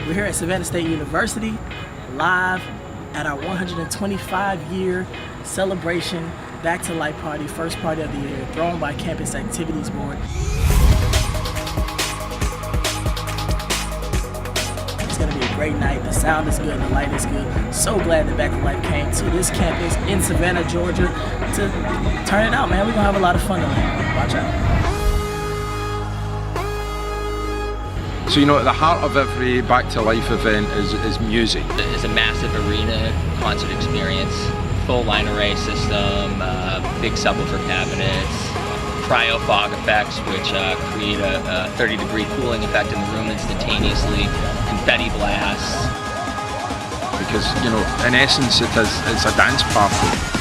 We're here at Savannah State University, live at our 125-year celebration Back to Life party, first party of the year, thrown by Campus Activities Board. It's going to be a great night. The sound is good, the light is good. So glad that Back to Life came to this campus in Savannah, Georgia to turn it out, man. We're going to have a lot of fun tonight. Watch out. So, you know, at the heart of every Back to Life event is music. It's a massive arena concert experience, full line array system, big subwoofer cabinets, cryo fog effects, which create a 30-degree cooling effect in the room instantaneously, confetti blasts. Because, you know, in essence it's a dance party.